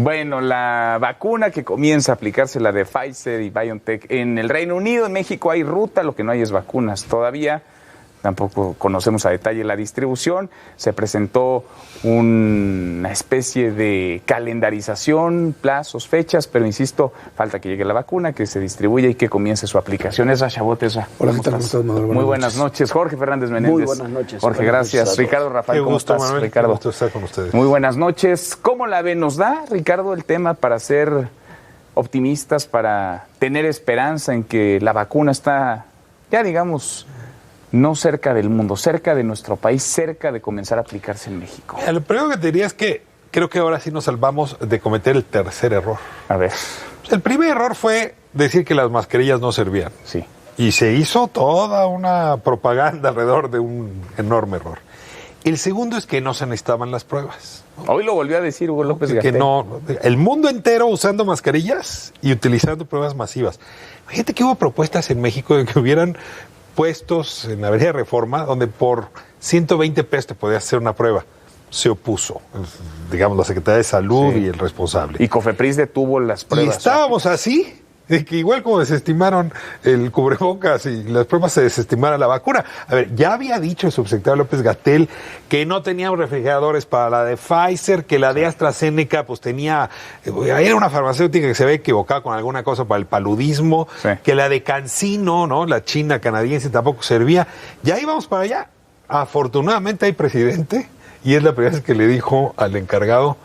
Bueno, la vacuna que comienza a aplicarse, la de Pfizer y BioNTech en el Reino Unido. En México hay ruta, lo que no hay es vacunas todavía. Tampoco conocemos a detalle la distribución. Se presentó una especie de calendarización, plazos, fechas, pero insisto, falta que llegue la vacuna, que se distribuya y que comience su aplicación. Esra Chabot, Esra. Hola, ¿qué tal? ¿Cómo estás, Manuel? Muy buenas noches. Jorge Fernández Menéndez. Muy buenas noches. Jorge, gracias. Ricardo Rafael, ¿cómo estás? Manuel. Ricardo. Qué gusto estar con ustedes. Muy buenas noches. ¿Cómo la ve? ¿Nos da, Ricardo, el tema para ser optimistas, para tener esperanza en que la vacuna está, ya digamos, no cerca del mundo, cerca de nuestro país, cerca de comenzar a aplicarse en México? Lo primero que te diría es que creo que ahora sí nos salvamos de cometer el tercer error. A ver. El primer error fue decir que las mascarillas no servían. Sí. Y se hizo toda una propaganda alrededor de un enorme error. El segundo es que no se necesitaban las pruebas. Hoy lo volvió a decir Hugo López-Gatell. Que no, el mundo entero usando mascarillas y utilizando pruebas masivas. Fíjate que hubo propuestas en México de que hubieran puestos en la Avenida Reforma donde por 120 pesos te podías hacer una prueba. Se opuso, digamos, la Secretaría de Salud y el responsable. Y Cofepris detuvo las pruebas. Y estábamos así, de que igual como desestimaron el cubrebocas y las pruebas, se desestimara la vacuna. A ver, ya había dicho el subsecretario López-Gatell que no teníamos refrigeradores para la de Pfizer, que la de AstraZeneca pues tenía, era una farmacéutica que se había equivocado con alguna cosa para el paludismo, que la de CanSino, ¿no? La china canadiense tampoco servía. Ya íbamos para allá. Afortunadamente hay presidente y es la primera vez que le dijo al encargado,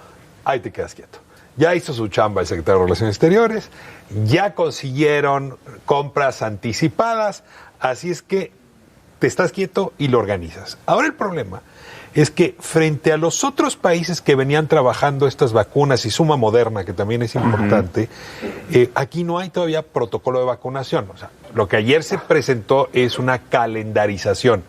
ahí te quedas quieto. Ya hizo su chamba el secretario de Relaciones Exteriores, ya consiguieron compras anticipadas, así es que te estás quieto y lo organizas. Ahora el problema es que frente a los otros países que venían trabajando estas vacunas y suma Moderna, que también es importante, aquí no hay todavía protocolo de vacunación. O sea, lo que ayer se presentó es una calendarización.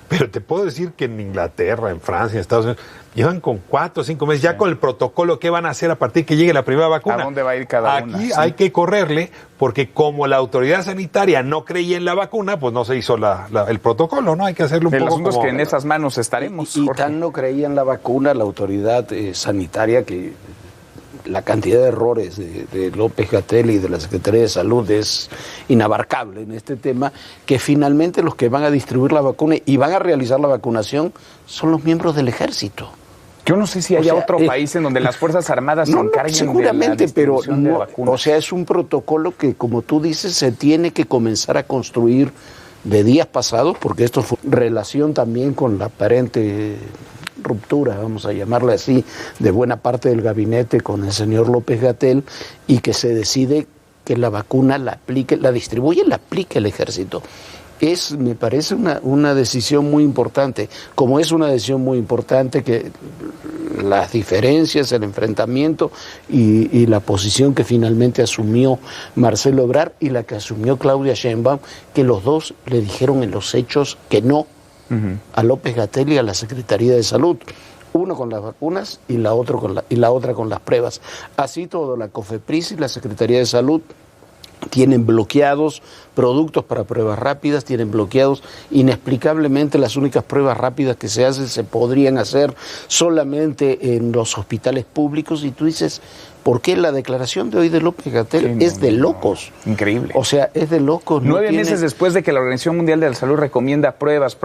Pero te puedo decir que en Inglaterra, en Francia, en Estados Unidos, llevan con 4 o 5 meses ya con el protocolo. ¿Qué van a hacer a partir que llegue la primera vacuna? ¿A dónde va a ir cada una? Aquí hay que correrle, porque como la autoridad sanitaria no creía en la vacuna, pues no se hizo el protocolo, ¿no? Hay que hacerlo un poco. El asunto como... es que en esas manos estaremos. Y tan no creía en la vacuna la autoridad sanitaria que la cantidad de errores de López-Gatell y de la Secretaría de Salud es inabarcable en este tema, que finalmente los que van a distribuir la vacuna y van a realizar la vacunación son los miembros del ejército. Yo no sé si haya otro país en donde las Fuerzas Armadas se encarguen seguramente, de la distribución de vacunas. O sea, es un protocolo que, como tú dices, se tiene que comenzar a construir de días pasados, porque esto fue relación también con la aparente ruptura, vamos a llamarla así, de buena parte del gabinete con el señor López-Gatell, y que se decide que la vacuna la aplique, la distribuye y la aplique el ejército. Me parece una decisión muy importante, como es una decisión muy importante que las diferencias, el enfrentamiento y la posición que finalmente asumió Marcelo Ebrard y la que asumió Claudia Sheinbaum, que los dos le dijeron en los hechos que no a López-Gatell y a la Secretaría de Salud. Uno con las vacunas y la otra con las pruebas. Así todo, la Cofepris y la Secretaría de Salud tienen bloqueados productos para pruebas rápidas, tienen bloqueados inexplicablemente las únicas pruebas rápidas que se hacen, se podrían hacer solamente en los hospitales públicos, y tú dices, ¿por qué la declaración de hoy de López-Gatell es de locos? Increíble. O sea, es de locos. 9 meses después de que la Organización Mundial de la Salud recomienda pruebas,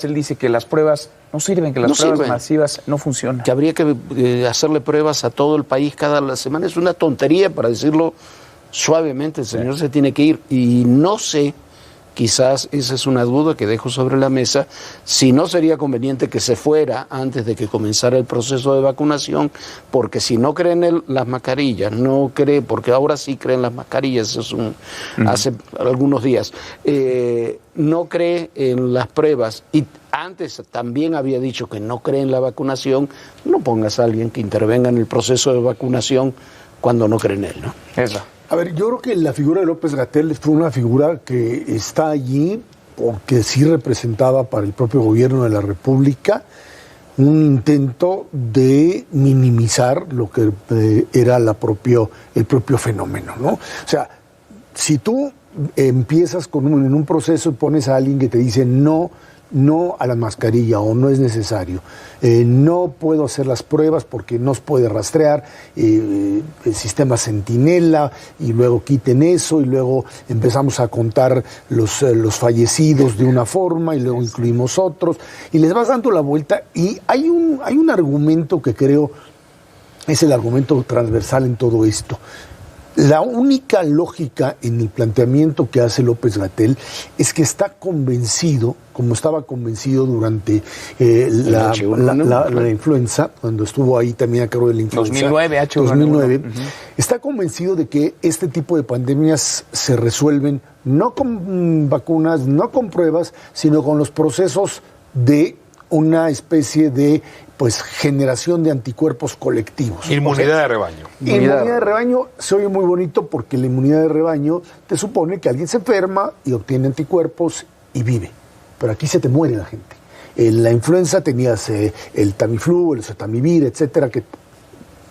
él dice que las pruebas no sirven, que las pruebas masivas no funcionan. Que habría que hacerle pruebas a todo el país cada semana. Es una tontería, para decirlo suavemente. El señor se tiene que ir, y no sé, quizás esa es una duda que dejo sobre la mesa, si no sería conveniente que se fuera antes de que comenzara el proceso de vacunación, porque si no creen en las mascarillas, porque ahora sí creen las mascarillas, hace algunos días, no cree en las pruebas, y antes también había dicho que no cree en la vacunación, no pongas a alguien que intervenga en el proceso de vacunación cuando no cree en él, ¿no? Eso. A ver, yo creo que la figura de López-Gatell fue una figura que está allí porque sí representaba para el propio gobierno de la República un intento de minimizar lo que era el propio fenómeno, ¿no? O sea, si tú empiezas en un proceso y pones a alguien que te dice no no a la mascarilla o no es necesario. No puedo hacer las pruebas porque no se puede rastrear, el sistema Centinela, y luego quiten eso y luego empezamos a contar los fallecidos de una forma y luego incluimos otros y les vas dando la vuelta. Y hay un argumento que creo es el argumento transversal en todo esto. La única lógica en el planteamiento que hace López-Gatell es que está convencido, como estaba convencido durante la influenza, cuando estuvo ahí también a cargo de la influenza. 2009, está convencido de que este tipo de pandemias se resuelven no con vacunas, no con pruebas, sino con los procesos de una especie de generación de anticuerpos colectivos. Inmunidad de rebaño. Inmunidad de rebaño se oye muy bonito porque la inmunidad de rebaño te supone que alguien se enferma y obtiene anticuerpos y vive. Pero aquí se te muere la gente. En la influenza tenías el Tamiflu, el Oseltamivir, etcétera, que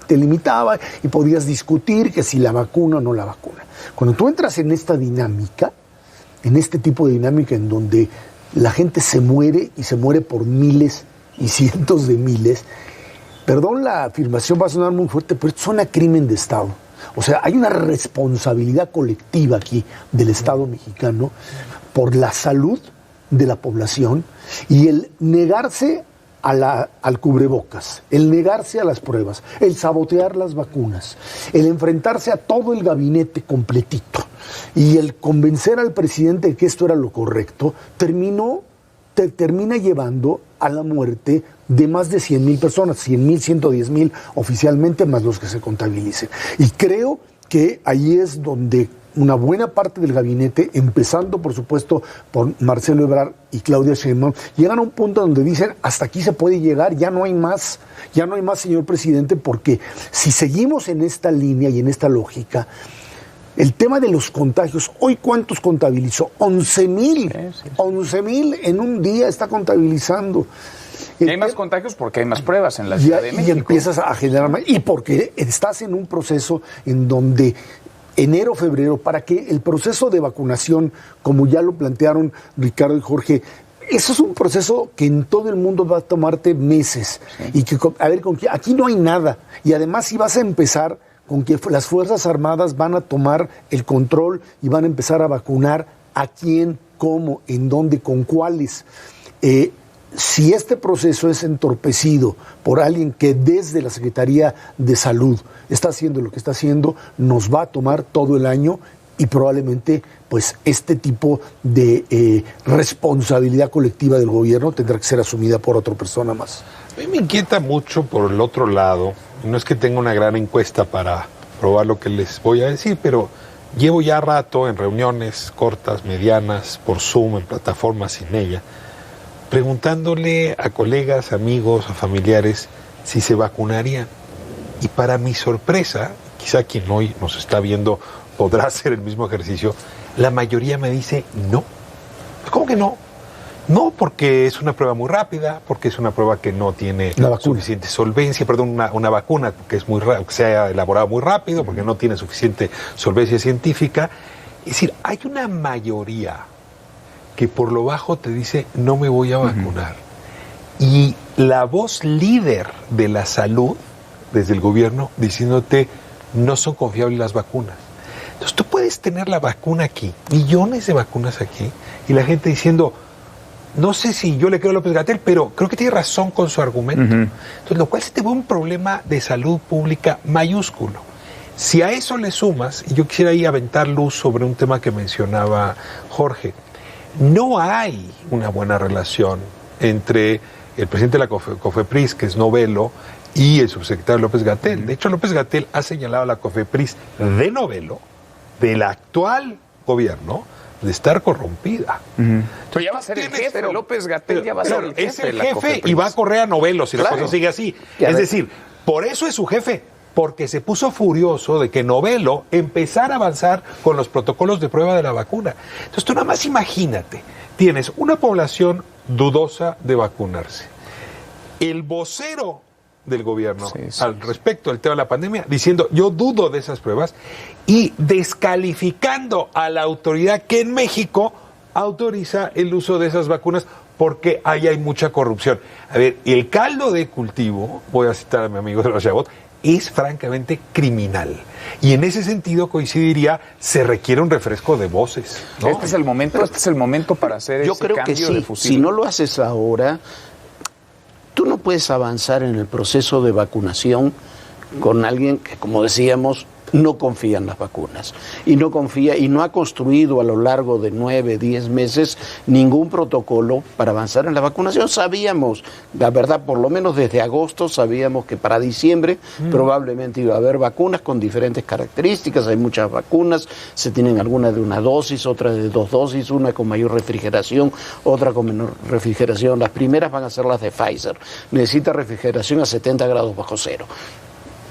te limitaba y podías discutir que si la vacuna o no la vacuna. Cuando tú entras en esta dinámica, en este tipo de dinámica en donde la gente se muere y se muere por miles y cientos de miles, perdón, la afirmación va a sonar muy fuerte, pero esto suena a crimen de Estado. O sea, hay una responsabilidad colectiva aquí del Estado mexicano por la salud de la población y el negarse al cubrebocas, el negarse a las pruebas, el sabotear las vacunas, el enfrentarse a todo el gabinete completito y el convencer al presidente de que esto era lo correcto, termina llevando a la muerte de más de 100,000 personas, 100,000, 110,000 oficialmente, más los que se contabilicen. Y creo que ahí es donde una buena parte del gabinete, empezando por supuesto por Marcelo Ebrard y Claudia Sheinbaum, llegan a un punto donde dicen, hasta aquí se puede llegar, ya no hay más, señor presidente, porque si seguimos en esta línea y en esta lógica, el tema de los contagios, hoy ¿cuántos contabilizó? 11,000. 11,000 en un día está contabilizando. Y hay más contagios porque hay más pruebas en la Ciudad de México. Y empiezas a generar más. Y porque estás en un proceso en donde enero, febrero, para que el proceso de vacunación, como ya lo plantearon Ricardo y Jorge, eso es un proceso que en todo el mundo va a tomarte meses. Sí. Y que, a ver, aquí no hay nada. Y además si vas a empezar con que las Fuerzas Armadas van a tomar el control y van a empezar a vacunar a quién, cómo, en dónde, con cuáles. Si este proceso es entorpecido por alguien que desde la Secretaría de Salud está haciendo lo que está haciendo, nos va a tomar todo el año y probablemente este tipo de responsabilidad colectiva del gobierno tendrá que ser asumida por otra persona más. A mí me inquieta mucho por el otro lado. No es que tenga una gran encuesta para probar lo que les voy a decir, pero llevo ya rato en reuniones cortas, medianas, por Zoom, en plataformas sin ella, preguntándole a colegas, amigos, a familiares si se vacunarían. Y para mi sorpresa, quizá quien hoy nos está viendo podrá hacer el mismo ejercicio, la mayoría me dice no. ¿Cómo que no? No, porque es una prueba muy rápida, porque es una prueba que no tiene suficiente solvencia, una vacuna que es que se ha elaborado muy rápido, porque no tiene suficiente solvencia científica. Es decir, hay una mayoría que por lo bajo te dice no me voy a vacunar. Y la voz líder de la salud desde el gobierno diciéndote no son confiables las vacunas. Entonces tú puedes tener la vacuna aquí, millones de vacunas aquí, y la gente diciendo no sé si yo le creo a López-Gatell, pero creo que tiene razón con su argumento. Entonces, lo cual se te ve un problema de salud pública mayúsculo. Si a eso le sumas, y yo quisiera ahí aventar luz sobre un tema que mencionaba Jorge, no hay una buena relación entre el presidente de la COFEPRIS, que es Novelo, y el subsecretario López-Gatell. De hecho, López-Gatell ha señalado a la COFEPRIS de Novelo, del actual gobierno, de estar corrompida. Pero ya va a ser el jefe, López-Gatell ya va a ser el jefe. Es el jefe y va a correr a Novelo si la cosa sigue así. Es decir, por eso es su jefe, porque se puso furioso de que Novelo empezara a avanzar con los protocolos de prueba de la vacuna. Entonces tú nada más imagínate, tienes una población dudosa de vacunarse. El vocero del gobierno al respecto del tema de la pandemia, diciendo yo dudo de esas pruebas y descalificando a la autoridad que en México autoriza el uso de esas vacunas porque ahí hay mucha corrupción. A ver, el caldo de cultivo, voy a citar a mi amigo de los Chabot, es francamente criminal. Y en ese sentido coincidiría, se requiere un refresco de voces, ¿no? Este es el momento para hacer yo ese creo cambio que sí. de fusil. Si no lo haces ahora, tú no puedes avanzar en el proceso de vacunación con alguien que, como decíamos, no confía en las vacunas y no ha construido a lo largo de 9, 10 meses ningún protocolo para avanzar en la vacunación. Sabíamos, la verdad, por lo menos desde agosto sabíamos que para diciembre probablemente iba a haber vacunas con diferentes características. Hay muchas vacunas, se tienen algunas de una dosis, otras de 2 dosis, una con mayor refrigeración, otra con menor refrigeración. Las primeras van a ser las de Pfizer. Necesita refrigeración a 70 grados bajo cero.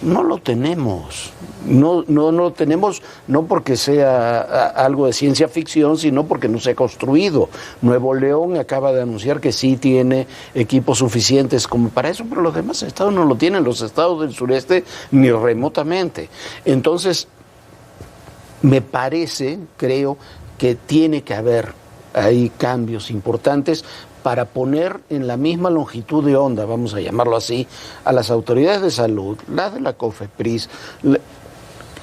No lo tenemos, no lo tenemos, no porque sea algo de ciencia ficción, sino porque no se ha construido. Nuevo León acaba de anunciar que sí tiene equipos suficientes como para eso, pero los demás estados no lo tienen, los estados del sureste ni remotamente. Entonces, creo que tiene que haber ahí cambios importantes para poner en la misma longitud de onda, vamos a llamarlo así, a las autoridades de salud, las de la COFEPRIS,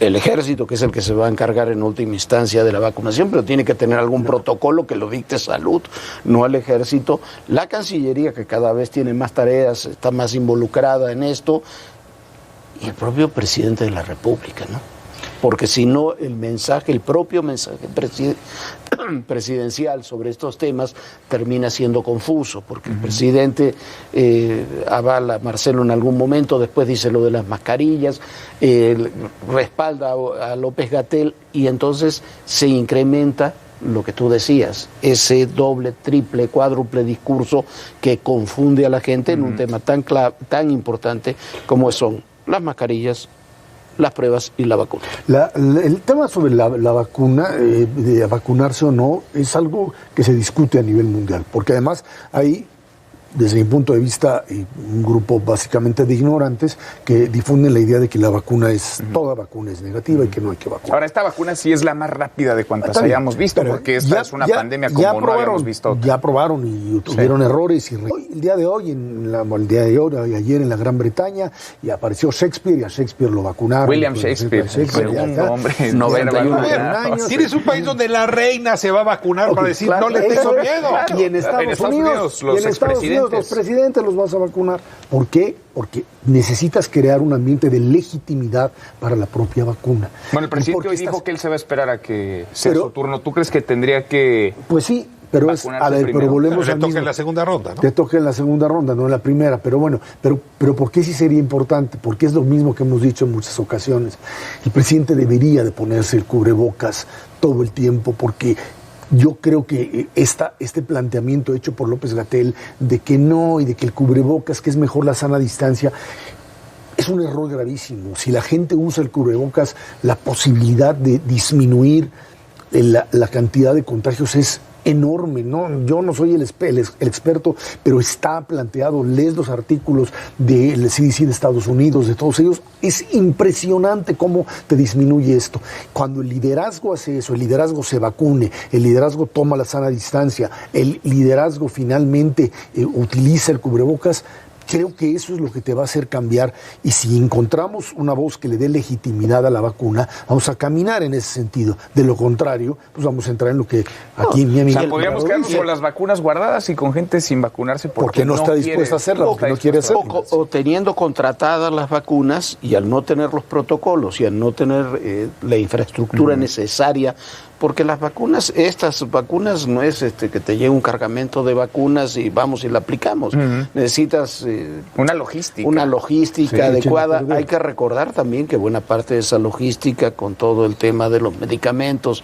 el ejército, que es el que se va a encargar en última instancia de la vacunación, pero tiene que tener algún protocolo que lo dicte salud, no al ejército, la Cancillería, que cada vez tiene más tareas, está más involucrada en esto, y el propio presidente de la República, ¿no? Porque si no, el propio mensaje presidencial sobre estos temas termina siendo confuso, porque el presidente avala a Marcelo en algún momento, después dice lo de las mascarillas, respalda a López-Gatell, y entonces se incrementa lo que tú decías, ese doble, triple, cuádruple discurso que confunde a la gente en un tema tan importante como son las mascarillas, las pruebas y la vacuna. El tema sobre la vacuna, de vacunarse o no, es algo que se discute a nivel mundial, porque además hay, desde mi punto de vista, un grupo básicamente de ignorantes que difunden la idea de que la vacuna toda vacuna es negativa y que no hay que vacunar. Ahora, esta vacuna sí es la más rápida de cuantas hayamos visto, porque esta es una pandemia como no habíamos visto otra. Ya probaron y tuvieron errores. El día de hoy, ayer en la Gran Bretaña, y apareció Shakespeare, y a Shakespeare lo vacunaron. William Shakespeare, segundo hombre, 91 años. Tienes un país donde la reina se va a vacunar para decir, claro, no le tengo miedo. Y en Estados Unidos los presidentes los vas a vacunar. ¿Por qué? Porque necesitas crear un ambiente de legitimidad para la propia vacuna. Bueno, el presidente hoy dijo que él se va a esperar a que sea su turno. ¿Tú crees que tendría que...? Pues sí, pero pero volvemos a le toca en la segunda ronda, ¿no? Te toca en la segunda ronda, no en la primera, pero bueno, pero ¿por qué sí sería importante? Porque es lo mismo que hemos dicho en muchas ocasiones. El presidente debería de ponerse el cubrebocas todo el tiempo, porque yo creo que este planteamiento hecho por López-Gatell de que no, y de que el cubrebocas, que es mejor la sana distancia, es un error gravísimo. Si la gente usa el cubrebocas, la posibilidad de disminuir la cantidad de contagios es enorme, ¿no? Yo no soy el experto, pero está planteado, lees los artículos del CDC de Estados Unidos, de todos ellos, es impresionante cómo te disminuye esto. Cuando el liderazgo hace eso, el liderazgo se vacune, el liderazgo toma la sana distancia, el liderazgo finalmente utiliza el cubrebocas, creo que eso es lo que te va a hacer cambiar, y si encontramos una voz que le dé legitimidad a la vacuna, vamos a caminar en ese sentido. De lo contrario, pues vamos a entrar en lo que aquí mi amigo... O sea, podríamos quedarnos con las vacunas guardadas y con gente sin vacunarse porque no está dispuesta a hacerla, porque no quiere hacerla. O teniendo contratadas las vacunas y al no tener los protocolos y al no tener la infraestructura necesaria, porque estas vacunas no es que te llegue un cargamento de vacunas y vamos y la aplicamos. Necesitas una logística adecuada. Hay que recordar también que buena parte de esa logística, con todo el tema de los medicamentos,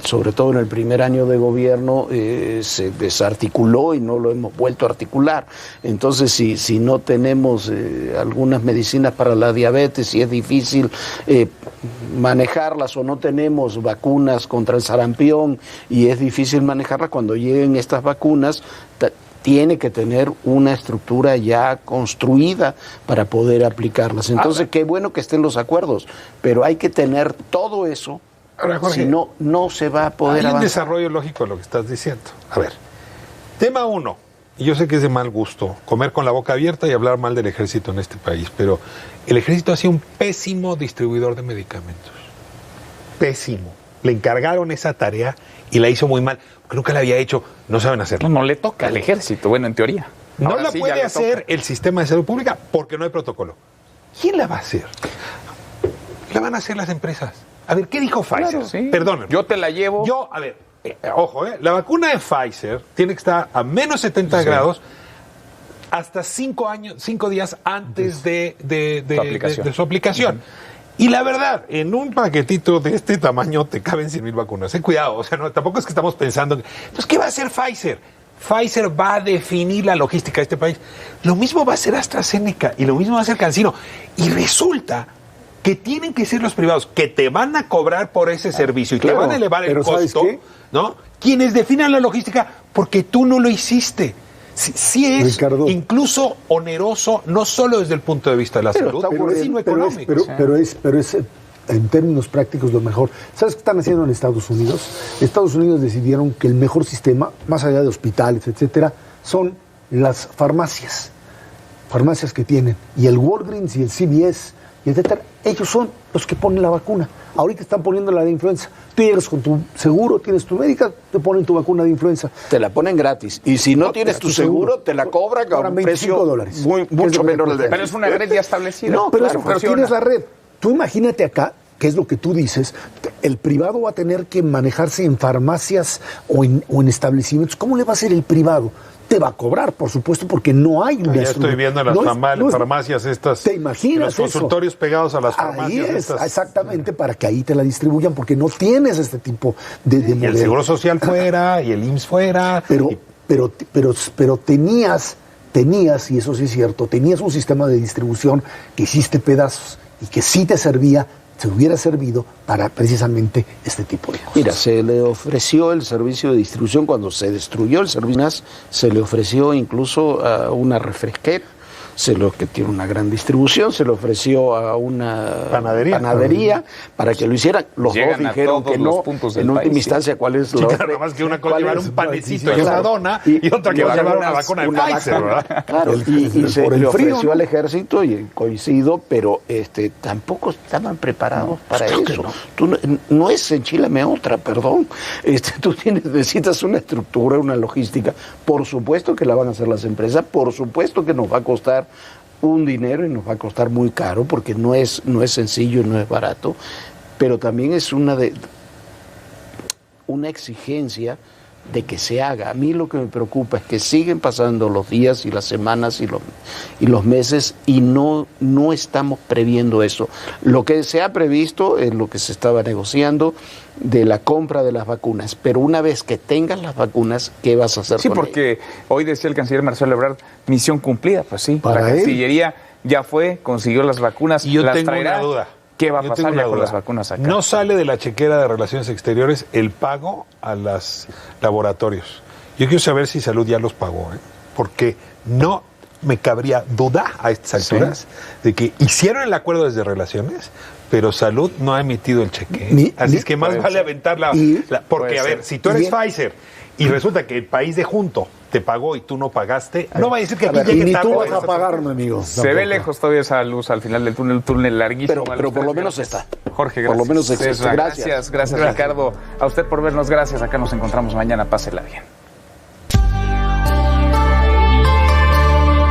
sobre todo en el primer año de gobierno, se desarticuló y no lo hemos vuelto a articular. Entonces, si no tenemos algunas medicinas para la diabetes, si es difícil manejarlas, o no tenemos vacunas contra el sarampión y es difícil manejarlas, cuando lleguen estas vacunas tiene que tener una estructura ya construida para poder aplicarlas. Entonces, qué bueno que estén los acuerdos, pero hay que tener todo eso. Ahora, Jorge, si no se va a poder avanzar. Hay un desarrollo lógico de lo que estás diciendo. A ver, tema 1, y yo sé que es de mal gusto comer con la boca abierta y hablar mal del ejército en este país, pero el ejército ha sido un pésimo distribuidor de medicamentos. Pésimo. Le encargaron esa tarea y la hizo muy mal, porque nunca la había hecho, no saben hacerlo. No le toca al ejército, bueno, en teoría. No Ahora la sí, puede ya le hacer toca. el sistema de salud pública porque no hay protocolo. ¿Quién la va a hacer? La van a hacer las empresas. A ver, ¿qué dijo Pfizer? Claro, sí. Perdónenme. Yo te la llevo. A ver, ojo, la vacuna de Pfizer tiene que estar a menos 70 grados hasta 5 días antes de su aplicación. Y la verdad, en un paquetito de este tamaño te caben 100,000 vacunas. Cuidado, o sea, tampoco es que estamos pensando... Entonces, ¿qué va a hacer Pfizer? Pfizer va a definir la logística de este país. Lo mismo va a hacer AstraZeneca y lo mismo va a hacer CanSino. Y resulta que tienen que ser los privados que te van a cobrar por ese servicio y claro, te van a elevar el pero ¿sabes costo, qué? ¿no? Quienes definan la logística porque tú no lo hiciste. Sí es, Ricardo, incluso oneroso, no solo desde el punto de vista de la salud, sino económico. Pero es en términos prácticos lo mejor. ¿Sabes qué están haciendo en Estados Unidos? Estados Unidos decidieron que el mejor sistema, más allá de hospitales, etcétera, son las farmacias que tienen. Y el Walgreens y el CVS, y etcétera, ellos son los que ponen la vacuna. Ahorita están poniendo la de influenza. Tú llegas con tu seguro, tienes tu médica, te ponen tu vacuna de influenza. Te la ponen gratis. Y si no tienes tu seguro, te la cobran a un precio $25. mucho menor del Pero es una red ya establecida. No, pero, Claro, pero tienes la red. Tú imagínate acá, que es lo que tú dices, el privado va a tener que manejarse en farmacias o en establecimientos. ¿Cómo le va a hacer el privado? Te va a cobrar, por supuesto, porque no hay una Ya estoy viendo en las farmacias estas. ¿Te imaginas los consultorios eso? pegados a las Ahí farmacias es, estas. Exactamente, para que ahí te la distribuyan, porque no tienes este tipo de Y modelo. el Seguro Social fuera, y el IMSS fuera. Pero tenías, y eso sí es cierto, tenías un sistema de distribución que hiciste pedazos y que sí te servía, se hubiera servido para precisamente este tipo de cosas. Mira, se le ofreció el servicio de distribución cuando se destruyó el servicio, se le ofreció incluso a una refresquera, que tiene una gran distribución, se le ofreció a una panadería para que lo hicieran. Los Llegan dos dijeron a todos que los no. puntos En del última país, instancia, ¿cuál es Sí, claro, nada más que una cosa llevar un panecito y una dona y otra que va a llevar una vacuna de Pfizer, ¿verdad? Claro, y se por el le frío, ofreció ¿no? al ejército, y coincido, pero tampoco estaban preparados para eso. Tú no es enchilame otra, perdón. Tú necesitas una estructura, una logística. Por supuesto que la van a hacer las empresas, por supuesto que nos va a costar un dinero y nos va a costar muy caro porque no es sencillo y no es barato, pero también es una exigencia de que se haga. A mí lo que me preocupa es que siguen pasando los días y las semanas y los meses y no estamos previendo eso. Lo que se ha previsto es lo que se estaba negociando de la compra de las vacunas, pero una vez que tengas las vacunas, ¿qué vas a hacer Sí, con porque ellas? hoy decía el canciller Marcelo Ebrard, misión cumplida, pues sí. Para la él. Cancillería ya fue, consiguió las vacunas, Y yo las tengo traerá. una duda. ¿Qué va a Yo pasar tengo ya una con duda. las vacunas acá? No sale de la chequera de Relaciones Exteriores el pago a los laboratorios. Yo quiero saber si Salud ya los pagó, porque no me cabría duda a estas alturas de que hicieron el acuerdo desde Relaciones, pero Salud no ha emitido el cheque. Así es que más vale aventar porque, a ver, si tú eres Pfizer y resulta que el país de junto te pagó y tú no pagaste, no va a decir que aquí Y llegue ni tarde. tú vas a pagarme, amigo. Se ve lejos todavía esa luz al final del túnel larguísimo. Pero por lo menos está. Jorge, gracias. Por lo menos existe. Gracias, Ricardo. A usted por vernos, gracias. Acá nos encontramos mañana. Pásela bien.